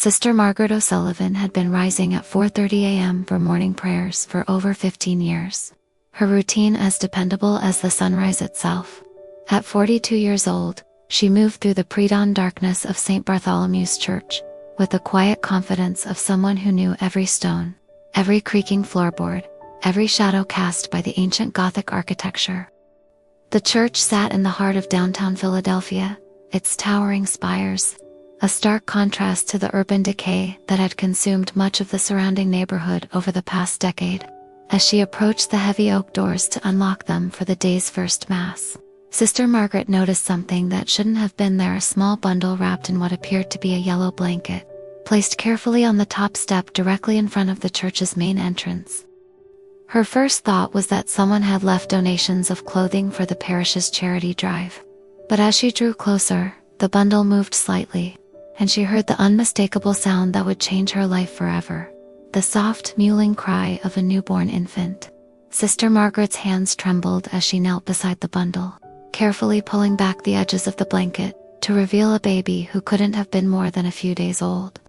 Sister Margaret O'Sullivan had been rising at 4:30 a.m. for morning prayers for over 15 years. Her routine as dependable as the sunrise itself. At 42 years old, she moved through the pre-dawn darkness of St. Bartholomew's Church, with the quiet confidence of someone who knew every stone, every creaking floorboard, every shadow cast by the ancient Gothic architecture. The church sat in the heart of downtown Philadelphia, its towering spires, a stark contrast to the urban decay that had consumed much of the surrounding neighborhood over the past decade. As she approached the heavy oak doors to unlock them for the day's first Mass, Sister Margaret noticed something that shouldn't have been there: a small bundle wrapped in what appeared to be a yellow blanket, placed carefully on the top step directly in front of the church's main entrance. Her first thought was that someone had left donations of clothing for the parish's charity drive. But as she drew closer, the bundle moved slightly, and she heard the unmistakable sound that would change her life forever: the soft, mewling cry of a newborn infant. Sister Margaret's hands trembled as she knelt beside the bundle, carefully pulling back the edges of the blanket to reveal a baby who couldn't have been more than a few days old.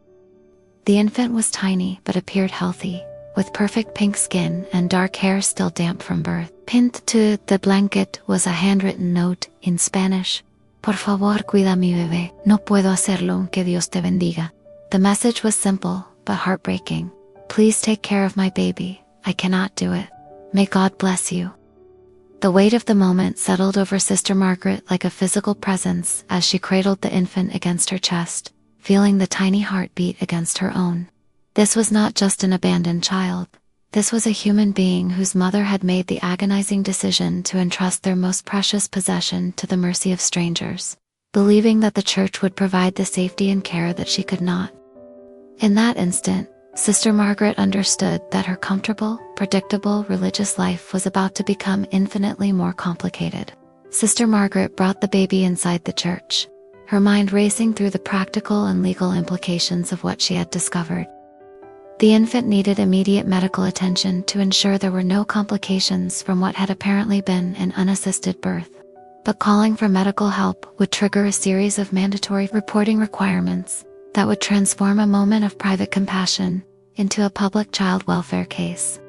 The infant was tiny but appeared healthy, with perfect pink skin and dark hair still damp from birth. Pinned to the blanket was a handwritten note in Spanish: "Por favor, cuida mi bebé. No puedo hacerlo, que Dios te bendiga." The message was simple but heartbreaking. "Please take care of my baby. I cannot do it. May God bless you." The weight of the moment settled over Sister Margaret like a physical presence as she cradled the infant against her chest, feeling the tiny heartbeat against her own. This was not just an abandoned child. This was a human being whose mother had made the agonizing decision to entrust their most precious possession to the mercy of strangers, believing that the church would provide the safety and care that she could not. In that instant, Sister Margaret understood that her comfortable, predictable religious life was about to become infinitely more complicated. Sister Margaret brought the baby inside the church, her mind racing through the practical and legal implications of what she had discovered. The infant needed immediate medical attention to ensure there were no complications from what had apparently been an unassisted birth. But calling for medical help would trigger a series of mandatory reporting requirements that would transform a moment of private compassion into a public child welfare case.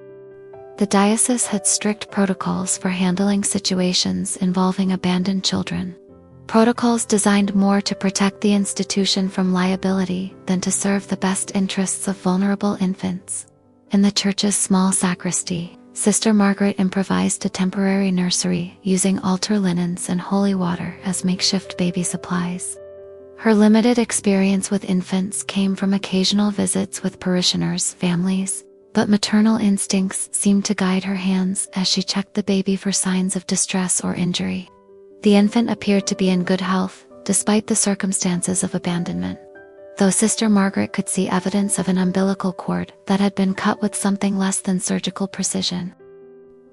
The diocese had strict protocols for handling situations involving abandoned children. Protocols designed more to protect the institution from liability than to serve the best interests of vulnerable infants. In the church's small sacristy, Sister Margaret improvised a temporary nursery using altar linens and holy water as makeshift baby supplies. Her limited experience with infants came from occasional visits with parishioners' families, but maternal instincts seemed to guide her hands as she checked the baby for signs of distress or injury. The infant appeared to be in good health, despite the circumstances of abandonment, though Sister Margaret could see evidence of an umbilical cord that had been cut with something less than surgical precision.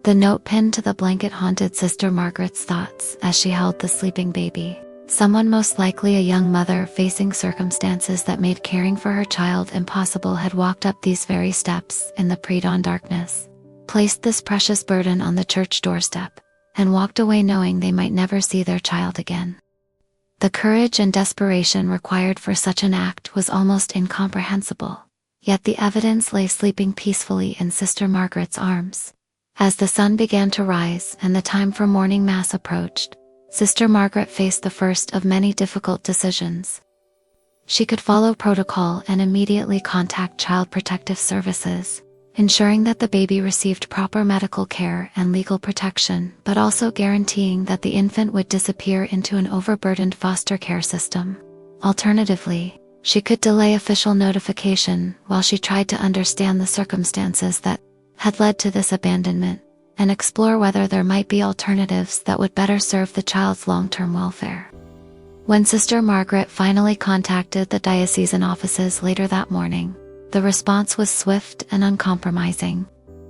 The note pinned to the blanket haunted Sister Margaret's thoughts as she held the sleeping baby. Someone, most likely a young mother facing circumstances that made caring for her child impossible, had walked up these very steps in the pre-dawn darkness, placed this precious burden on the church doorstep, and walked away knowing they might never see their child again. The courage and desperation required for such an act was almost incomprehensible, yet the evidence lay sleeping peacefully in Sister Margaret's arms. As the sun began to rise and the time for morning Mass approached, Sister Margaret faced the first of many difficult decisions. She could follow protocol and immediately contact Child Protective Services, ensuring that the baby received proper medical care and legal protection, but also guaranteeing that the infant would disappear into an overburdened foster care system. Alternatively, she could delay official notification while she tried to understand the circumstances that had led to this abandonment, and explore whether there might be alternatives that would better serve the child's long-term welfare. When Sister Margaret finally contacted the diocesan offices later that morning, the response was swift and uncompromising.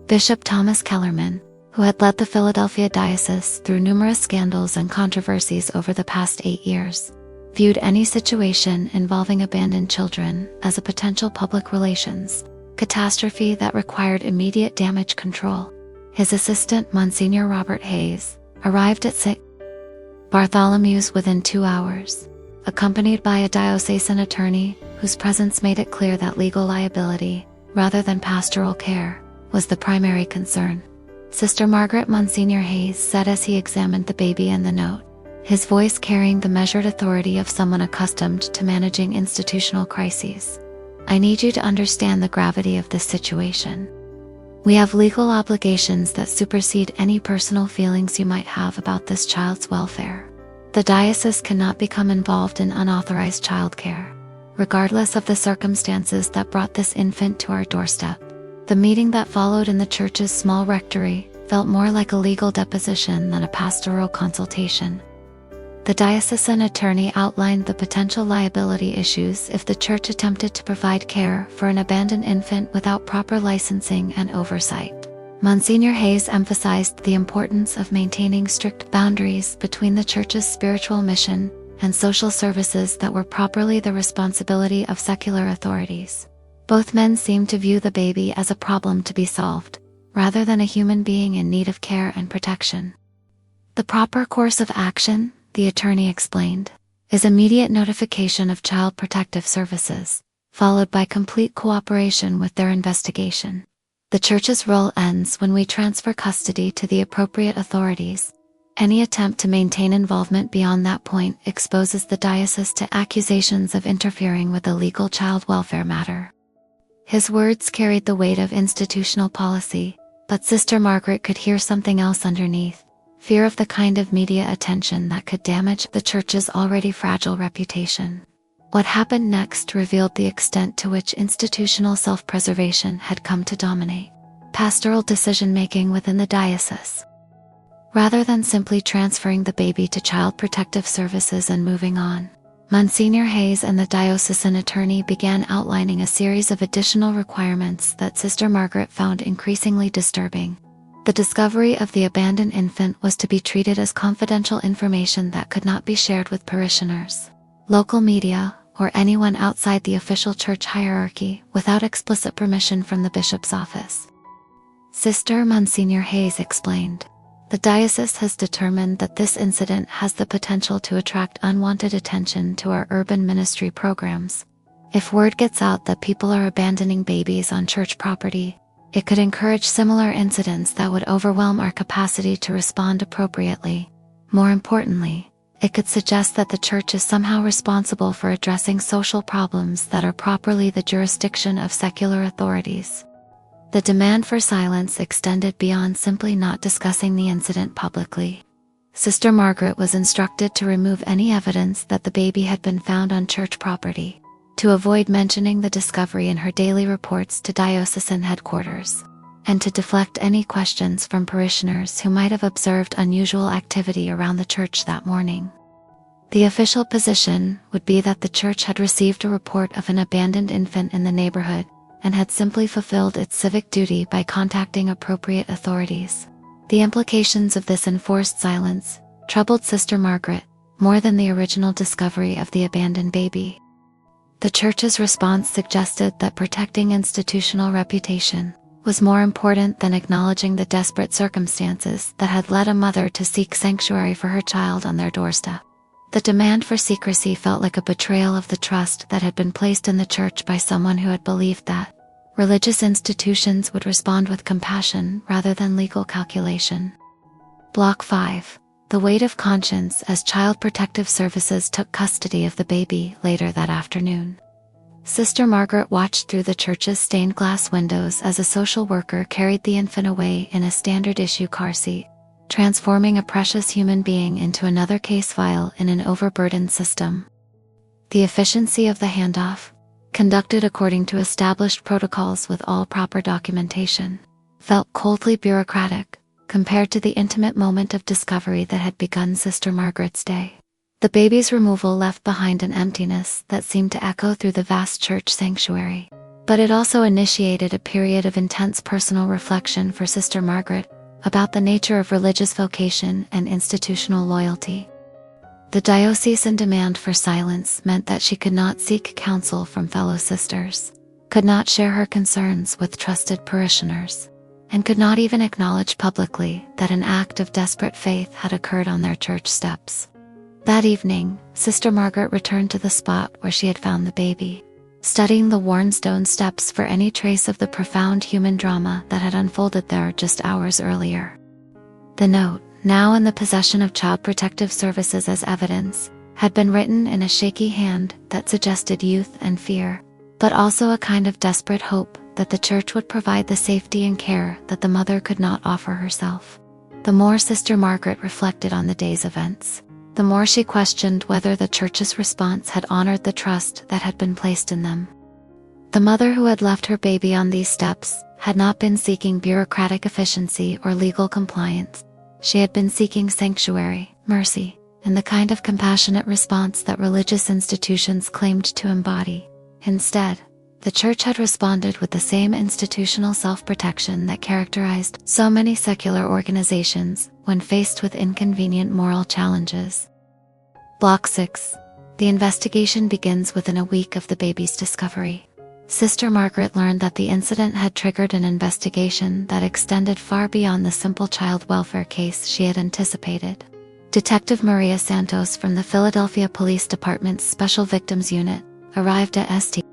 Bishop Thomas Kellerman, who had led the Philadelphia Diocese through numerous scandals and controversies over the past 8 years, viewed any situation involving abandoned children as a potential public relations catastrophe that required immediate damage control. His assistant, Monsignor Robert Hayes, arrived at St. Bartholomew's within 2 hours, accompanied by a diocesan attorney, whose presence made it clear that legal liability, rather than pastoral care, was the primary concern. Sister Margaret, Monsignor Hayes said as he examined the baby and the note, his voice carrying the measured authority of someone accustomed to managing institutional crises. "I need you to understand the gravity of this situation. We have legal obligations that supersede any personal feelings you might have about this child's welfare. The diocese cannot become involved in unauthorized childcare, regardless of the circumstances that brought this infant to our doorstep." The meeting that followed in the church's small rectory felt more like a legal deposition than a pastoral consultation. The diocesan attorney outlined the potential liability issues if the church attempted to provide care for an abandoned infant without proper licensing and oversight. Monsignor Hayes emphasized the importance of maintaining strict boundaries between the church's spiritual mission and social services that were properly the responsibility of secular authorities. Both men seemed to view the baby as a problem to be solved, rather than a human being in need of care and protection. "The proper course of action," the attorney explained, "is immediate notification of Child Protective Services, followed by complete cooperation with their investigation. The church's role ends when we transfer custody to the appropriate authorities. Any attempt to maintain involvement beyond that point exposes the diocese to accusations of interfering with a legal child welfare matter." His words carried the weight of institutional policy, but Sister Margaret could hear something else underneath: fear of the kind of media attention that could damage the church's already fragile reputation. What happened next revealed the extent to which institutional self-preservation had come to dominate pastoral decision-making within the diocese. Rather than simply transferring the baby to Child Protective Services and moving on, Monsignor Hayes and the diocesan attorney began outlining a series of additional requirements that Sister Margaret found increasingly disturbing. The discovery of the abandoned infant was to be treated as confidential information that could not be shared with parishioners, local media, or anyone outside the official church hierarchy without explicit permission from the bishop's office. Sister Monsignor Hayes explained, "The diocese has determined that this incident has the potential to attract unwanted attention to our urban ministry programs. If word gets out that people are abandoning babies on church property, it could encourage similar incidents that would overwhelm our capacity to respond appropriately. More importantly, it could suggest that the church is somehow responsible for addressing social problems that are properly the jurisdiction of secular authorities." The demand for silence extended beyond simply not discussing the incident publicly. Sister Margaret was instructed to remove any evidence that the baby had been found on church property, to avoid mentioning the discovery in her daily reports to diocesan headquarters, and to deflect any questions from parishioners who might have observed unusual activity around the church that morning. The official position would be that the church had received a report of an abandoned infant in the neighborhood and had simply fulfilled its civic duty by contacting appropriate authorities. The implications of this enforced silence troubled Sister Margaret more than the original discovery of the abandoned baby. The church's response suggested that protecting institutional reputation was more important than acknowledging the desperate circumstances that had led a mother to seek sanctuary for her child on their doorstep. The demand for secrecy felt like a betrayal of the trust that had been placed in the church by someone who had believed that religious institutions would respond with compassion rather than legal calculation. Block 5. The weight of conscience as Child Protective Services took custody of the baby later that afternoon. Sister Margaret watched through the church's stained glass windows as a social worker carried the infant away in a standard issue car seat, transforming a precious human being into another case file in an overburdened system. The efficiency of the handoff, conducted according to established protocols with all proper documentation, felt coldly bureaucratic compared to the intimate moment of discovery that had begun Sister Margaret's day. The baby's removal left behind an emptiness that seemed to echo through the vast church sanctuary, but it also initiated a period of intense personal reflection for Sister Margaret about the nature of religious vocation and institutional loyalty. The diocesan demand for silence meant that she could not seek counsel from fellow sisters, could not share her concerns with trusted parishioners, and could not even acknowledge publicly that an act of desperate faith had occurred on their church steps. That evening, Sister Margaret returned to the spot where she had found the baby. studying the worn stone steps for any trace of the profound human drama that had unfolded there just hours earlier. The note, now in the possession of Child Protective Services as evidence, had been written in a shaky hand that suggested youth and fear, but also a kind of desperate hope that the Church would provide the safety and care that the mother could not offer herself. The more Sister Margaret reflected on the day's events, the more she questioned whether the Church's response had honored the trust that had been placed in them. The mother who had left her baby on these steps had not been seeking bureaucratic efficiency or legal compliance. She had been seeking sanctuary, mercy, and the kind of compassionate response that religious institutions claimed to embody. Instead, the Church had responded with the same institutional self-protection that characterized so many secular organizations when faced with inconvenient moral challenges. Block 6. The investigation begins within a week of the baby's discovery. Sister Margaret learned that the incident had triggered an investigation that extended far beyond the simple child welfare case she had anticipated. Detective Maria Santos from the Philadelphia Police Department's Special Victims Unit arrived at St.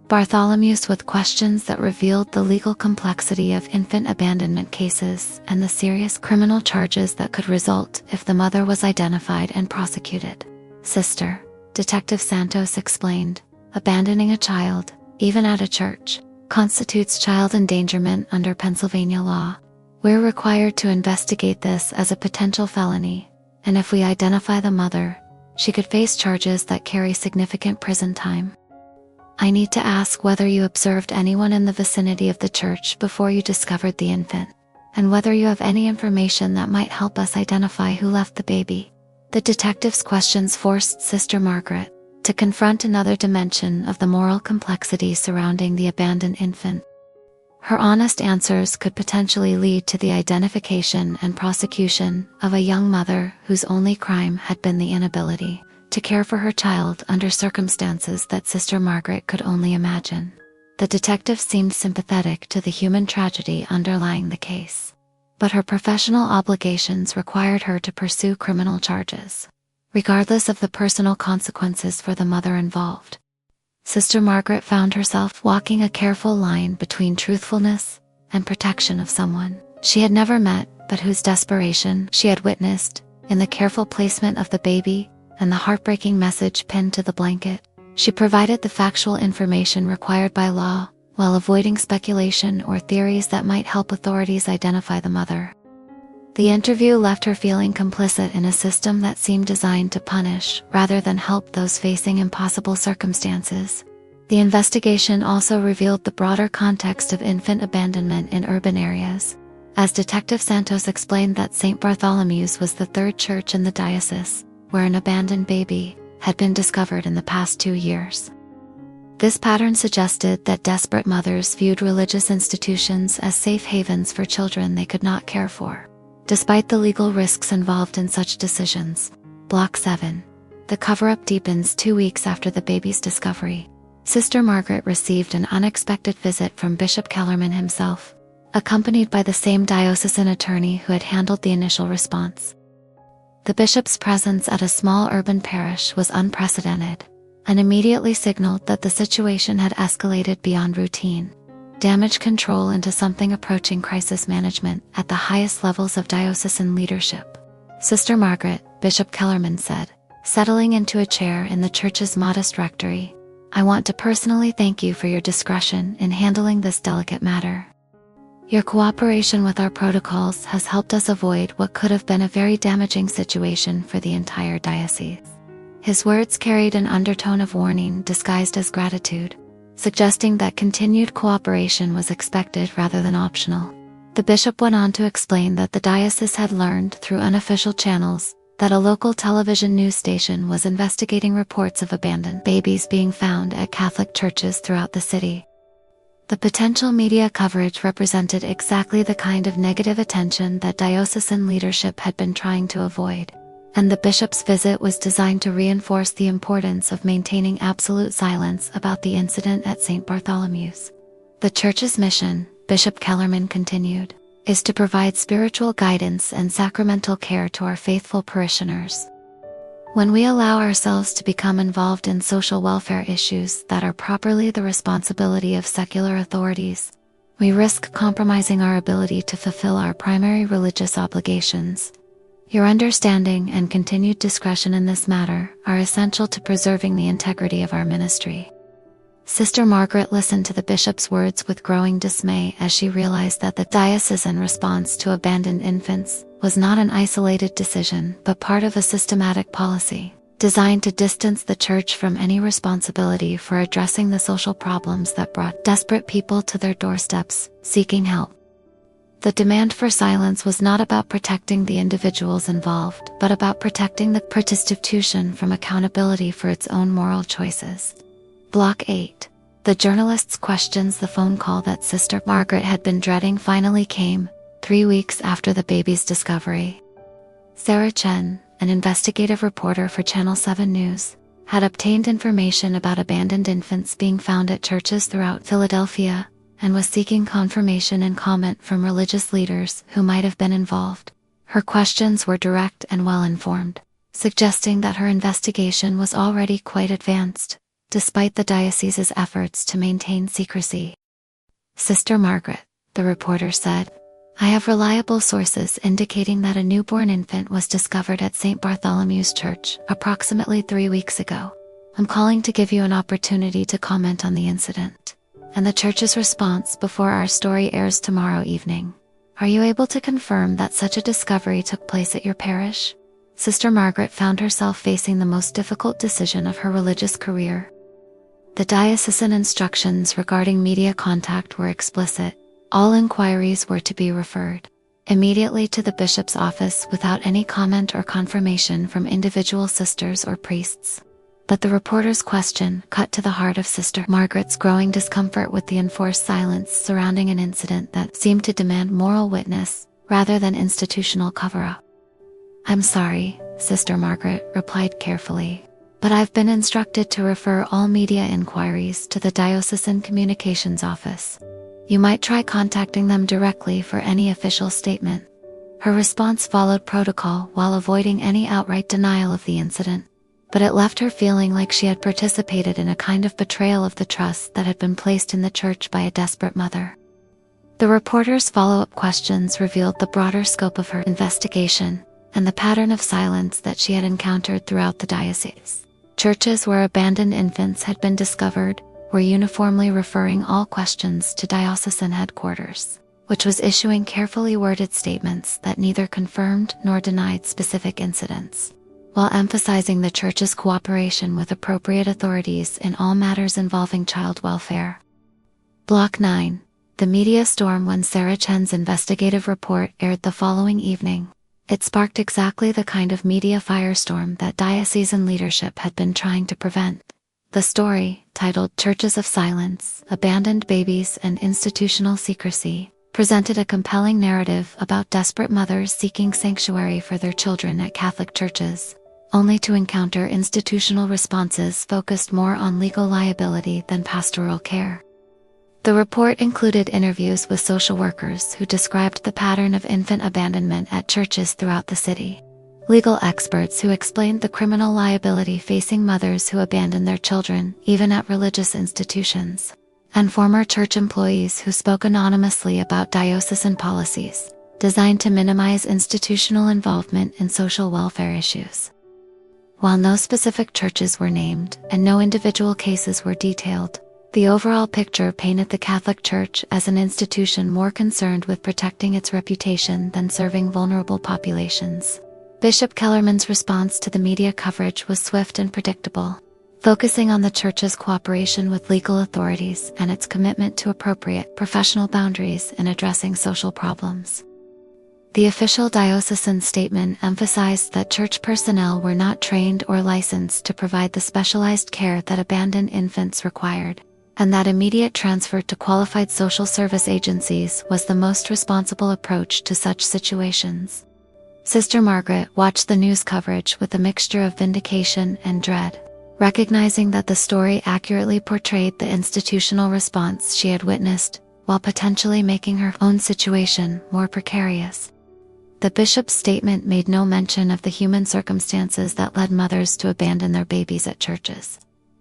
Bartholomew's with questions that revealed the legal complexity of infant abandonment cases and the serious criminal charges that could result if the mother was identified and prosecuted. Sister, Detective Santos explained, abandoning a child, even at a church, constitutes child endangerment under Pennsylvania law. We're required to investigate this as a potential felony, and if we identify the mother, she could face charges that carry significant prison time. I need to ask whether you observed anyone in the vicinity of the church before you discovered the infant, and whether you have any information that might help us identify who left the baby. The detective's questions forced Sister Margaret to confront another dimension of the moral complexity surrounding the abandoned infant. Her honest answers could potentially lead to the identification and prosecution of a young mother whose only crime had been the inability to care for her child under circumstances that Sister Margaret could only imagine. The detective seemed sympathetic to the human tragedy underlying the case, but her professional obligations required her to pursue criminal charges, regardless of the personal consequences for the mother involved. Sister Margaret found herself walking a careful line between truthfulness and protection of someone she had never met, but whose desperation she had witnessed in the careful placement of the baby and the heartbreaking message pinned to the blanket. She provided the factual information required by law, while avoiding speculation or theories that might help authorities identify the mother. The interview left her feeling complicit in a system that seemed designed to punish rather than help those facing impossible circumstances. The investigation also revealed the broader context of infant abandonment in urban areas, as Detective Santos explained that St. Bartholomew's was the third church in the diocese where an abandoned baby had been discovered in the past 2 years. This pattern suggested that desperate mothers viewed religious institutions as safe havens for children they could not care for, despite the legal risks involved in such decisions. Block 7. The cover-up deepens 2 weeks after the baby's discovery. Sister Margaret received an unexpected visit from Bishop Kellerman himself, accompanied by the same diocesan attorney who had handled the initial response. The bishop's presence at a small urban parish was unprecedented, and immediately signaled that the situation had escalated beyond routine damage control into something approaching crisis management at the highest levels of diocesan leadership. Sister Margaret, Bishop Kellerman said, settling into a chair in the church's modest rectory, I want to personally thank you for your discretion in handling this delicate matter. Your cooperation with our protocols has helped us avoid what could have been a very damaging situation for the entire diocese. His words carried an undertone of warning disguised as gratitude, suggesting that continued cooperation was expected rather than optional. The bishop went on to explain that the diocese had learned through unofficial channels that a local television news station was investigating reports of abandoned babies being found at Catholic churches throughout the city. The potential media coverage represented exactly the kind of negative attention that diocesan leadership had been trying to avoid, and the bishop's visit was designed to reinforce the importance of maintaining absolute silence about the incident at St. Bartholomew's. The church's mission, Bishop Kellerman continued, is to provide spiritual guidance and sacramental care to our faithful parishioners. When we allow ourselves to become involved in social welfare issues that are properly the responsibility of secular authorities, we risk compromising our ability to fulfill our primary religious obligations. Your understanding and continued discretion in this matter are essential to preserving the integrity of our ministry. Sister Margaret listened to the bishop's words with growing dismay as she realized that the diocesan response to abandoned infants was not an isolated decision but part of a systematic policy designed to distance the Church from any responsibility for addressing the social problems that brought desperate people to their doorsteps, seeking help. The demand for silence was not about protecting the individuals involved, but about protecting the institution from accountability for its own moral choices. Block 8. The journalist's questions. The phone call that Sister Margaret had been dreading finally came, 3 weeks after the baby's discovery. Sarah Chen, an investigative reporter for Channel 7 News, had obtained information about abandoned infants being found at churches throughout Philadelphia, and was seeking confirmation and comment from religious leaders who might have been involved. Her questions were direct and well-informed, suggesting that her investigation was already quite advanced, despite the diocese's efforts to maintain secrecy. Sister Margaret, the reporter said, I have reliable sources indicating that a newborn infant was discovered at St. Bartholomew's Church approximately 3 weeks ago. I'm calling to give you an opportunity to comment on the incident and the Church's response before our story airs tomorrow evening. Are you able to confirm that such a discovery took place at your parish? Sister Margaret found herself facing the most difficult decision of her religious career. The diocesan instructions regarding media contact were explicit. All inquiries were to be referred immediately to the bishop's office without any comment or confirmation from individual sisters or priests. But the reporter's question cut to the heart of Sister Margaret's growing discomfort with the enforced silence surrounding an incident that seemed to demand moral witness rather than institutional cover-up. I'm sorry, Sister Margaret replied carefully, but I've been instructed to refer all media inquiries to the Diocesan Communications Office. You might try contacting them directly for any official statement. Her response followed protocol while avoiding any outright denial of the incident, but it left her feeling like she had participated in a kind of betrayal of the trust that had been placed in the Church by a desperate mother. The reporter's follow-up questions revealed the broader scope of her investigation and the pattern of silence that she had encountered throughout the diocese. Churches where abandoned infants had been discovered were uniformly referring all questions to diocesan headquarters, which was issuing carefully worded statements that neither confirmed nor denied specific incidents, while emphasizing the Church's cooperation with appropriate authorities in all matters involving child welfare. Block 9. The media storm. When Sarah Chen's investigative report aired the following evening, it sparked exactly the kind of media firestorm that diocesan leadership had been trying to prevent. The story, titled Churches of Silence, Abandoned Babies and Institutional Secrecy, presented a compelling narrative about desperate mothers seeking sanctuary for their children at Catholic churches, only to encounter institutional responses focused more on legal liability than pastoral care. The report included interviews with social workers who described the pattern of infant abandonment at churches throughout the city, legal experts who explained the criminal liability facing mothers who abandon their children, even at religious institutions, and former church employees who spoke anonymously about diocesan policies designed to minimize institutional involvement in social welfare issues. While no specific churches were named and no individual cases were detailed, the overall picture painted the Catholic Church as an institution more concerned with protecting its reputation than serving vulnerable populations. Bishop Kellerman's response to the media coverage was swift and predictable, focusing on the Church's cooperation with legal authorities and its commitment to appropriate professional boundaries in addressing social problems. The official diocesan statement emphasized that church personnel were not trained or licensed to provide the specialized care that abandoned infants required, and that immediate transfer to qualified social service agencies was the most responsible approach to such situations. Sister Margaret watched the news coverage with a mixture of vindication and dread, recognizing that the story accurately portrayed the institutional response she had witnessed, while potentially making her own situation more precarious. The bishop's statement made no mention of the human circumstances that led mothers to abandon their babies at churches,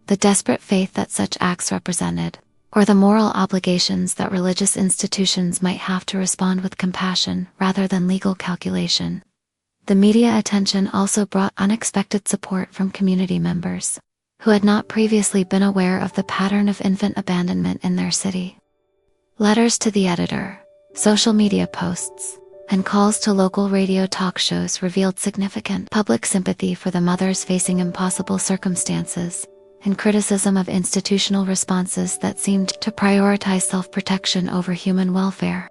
the desperate faith that such acts represented, or the moral obligations that religious institutions might have to respond with compassion rather than legal calculation. The media attention also brought unexpected support from community members, who had not previously been aware of the pattern of infant abandonment in their city. Letters to the editor, social media posts, and calls to local radio talk shows revealed significant public sympathy for the mothers facing impossible circumstances, and criticism of institutional responses that seemed to prioritize self-protection over human welfare.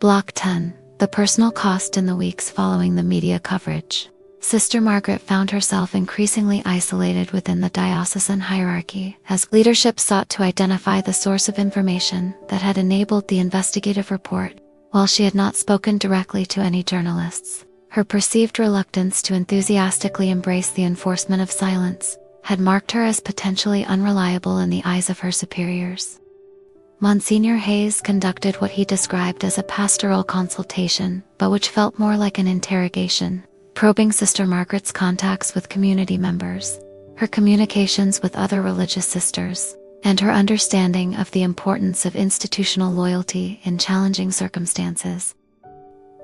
Block 10. The personal cost in the weeks following the media coverage. Sister Margaret found herself increasingly isolated within the diocesan hierarchy as leadership sought to identify the source of information that had enabled the investigative report. While she had not spoken directly to any journalists, her perceived reluctance to enthusiastically embrace the enforcement of silence had marked her as potentially unreliable in the eyes of her superiors. Monsignor Hayes conducted what he described as a pastoral consultation, but which felt more like an interrogation, probing Sister Margaret's contacts with community members, her communications with other religious sisters, and her understanding of the importance of institutional loyalty in challenging circumstances.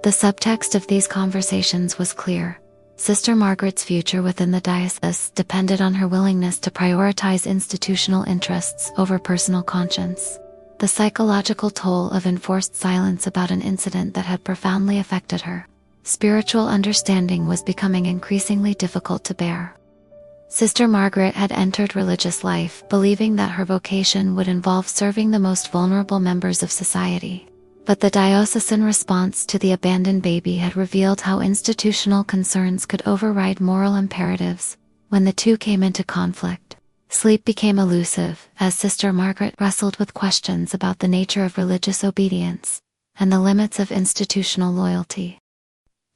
The subtext of these conversations was clear. Sister Margaret's future within the diocese depended on her willingness to prioritize institutional interests over personal conscience. The psychological toll of enforced silence about an incident that had profoundly affected her spiritual understanding was becoming increasingly difficult to bear. Sister Margaret had entered religious life believing that her vocation would involve serving the most vulnerable members of society. But the diocesan response to the abandoned baby had revealed how institutional concerns could override moral imperatives. When the two came into conflict, sleep became elusive as Sister Margaret wrestled with questions about the nature of religious obedience and the limits of institutional loyalty.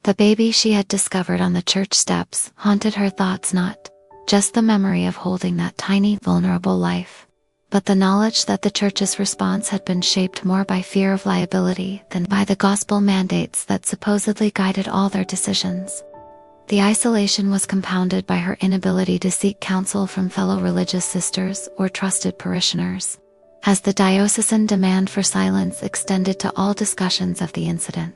The baby she had discovered on the church steps haunted her thoughts, not just the memory of holding that tiny, vulnerable life, but the knowledge that the Church's response had been shaped more by fear of liability than by the gospel mandates that supposedly guided all their decisions. The isolation was compounded by her inability to seek counsel from fellow religious sisters or trusted parishioners, as the diocesan demand for silence extended to all discussions of the incident.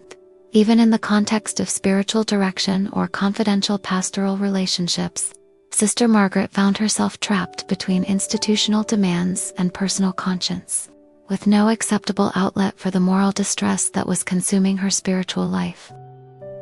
Even in the context of spiritual direction or confidential pastoral relationships, Sister Margaret found herself trapped between institutional demands and personal conscience, with no acceptable outlet for the moral distress that was consuming her spiritual life.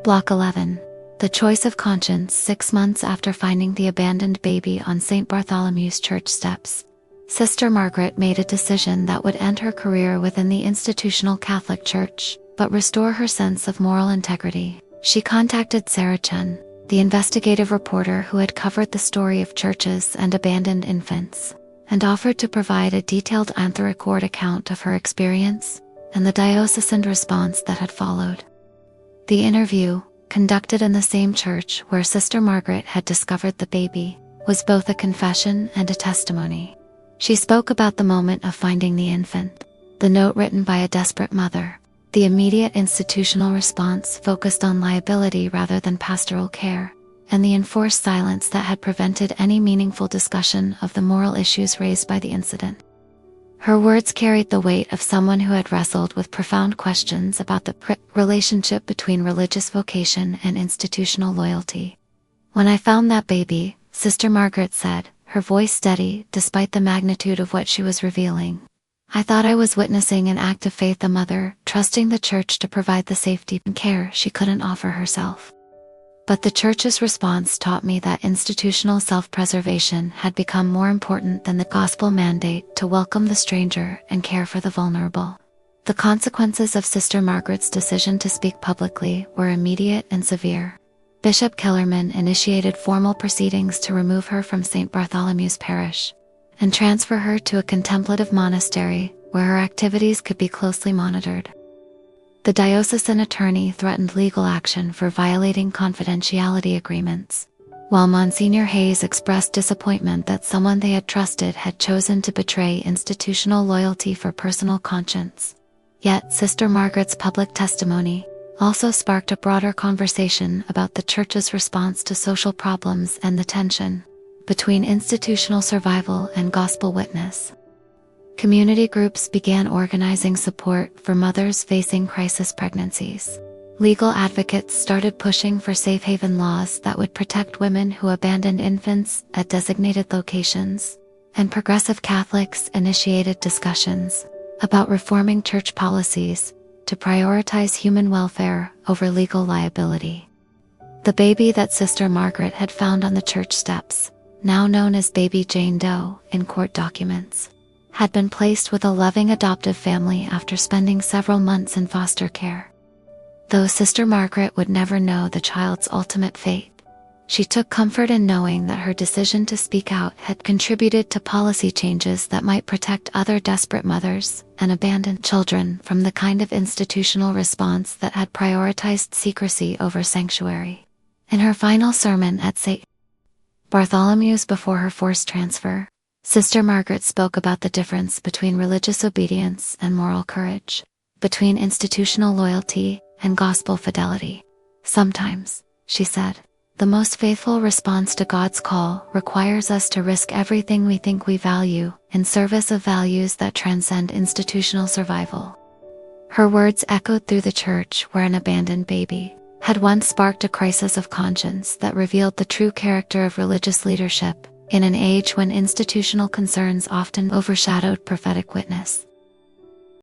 Block 11. The choice of conscience. 6 months after finding the abandoned baby on St. Bartholomew's church steps, Sister Margaret made a decision that would end her career within the institutional Catholic Church, but restore her sense of moral integrity. She contacted Sarah Chen, the investigative reporter who had covered the story of churches and abandoned infants, and offered to provide a detailed on-the-record account of her experience and the diocesan response that had followed. The interview, conducted in the same church where Sister Margaret had discovered the baby, was both a confession and a testimony. She spoke about the moment of finding the infant, the note written by a desperate mother, the immediate institutional response focused on liability rather than pastoral care, and the enforced silence that had prevented any meaningful discussion of the moral issues raised by the incident. Her words carried the weight of someone who had wrestled with profound questions about the relationship between religious vocation and institutional loyalty. "When I found that baby," Sister Margaret said, her voice steady despite the magnitude of what she was revealing, "I thought I was witnessing an act of faith, a mother trusting the Church to provide the safety and care she couldn't offer herself. But the Church's response taught me that institutional self-preservation had become more important than the gospel mandate to welcome the stranger and care for the vulnerable." The consequences of Sister Margaret's decision to speak publicly were immediate and severe. Bishop Kellerman initiated formal proceedings to remove her from St. Bartholomew's parish and transfer her to a contemplative monastery where her activities could be closely monitored. The diocesan attorney threatened legal action for violating confidentiality agreements, while Monsignor Hayes expressed disappointment that someone they had trusted had chosen to betray institutional loyalty for personal conscience. Yet Sister Margaret's public testimony, also sparked a broader conversation about the Church's response to social problems and the tension between institutional survival and gospel witness. Community groups began organizing support for mothers facing crisis pregnancies. Legal advocates started pushing for safe haven laws that would protect women who abandoned infants at designated locations, and progressive Catholics initiated discussions about reforming church policies to prioritize human welfare over legal liability. The baby that Sister Margaret had found on the church steps, now known as baby Jane Doe in court documents, had been placed with a loving adoptive family after spending several months in foster care. Though Sister Margaret would never know the child's ultimate fate, she took comfort in knowing that her decision to speak out had contributed to policy changes that might protect other desperate mothers and abandoned children from the kind of institutional response that had prioritized secrecy over sanctuary. In her final sermon at St. Bartholomew's before her forced transfer, Sister Margaret spoke about the difference between religious obedience and moral courage, between institutional loyalty and gospel fidelity. Sometimes, she said, the most faithful response to God's call requires us to risk everything we think we value in service of values that transcend institutional survival. Her words echoed through the church where an abandoned baby had once sparked a crisis of conscience that revealed the true character of religious leadership in an age when institutional concerns often overshadowed prophetic witness.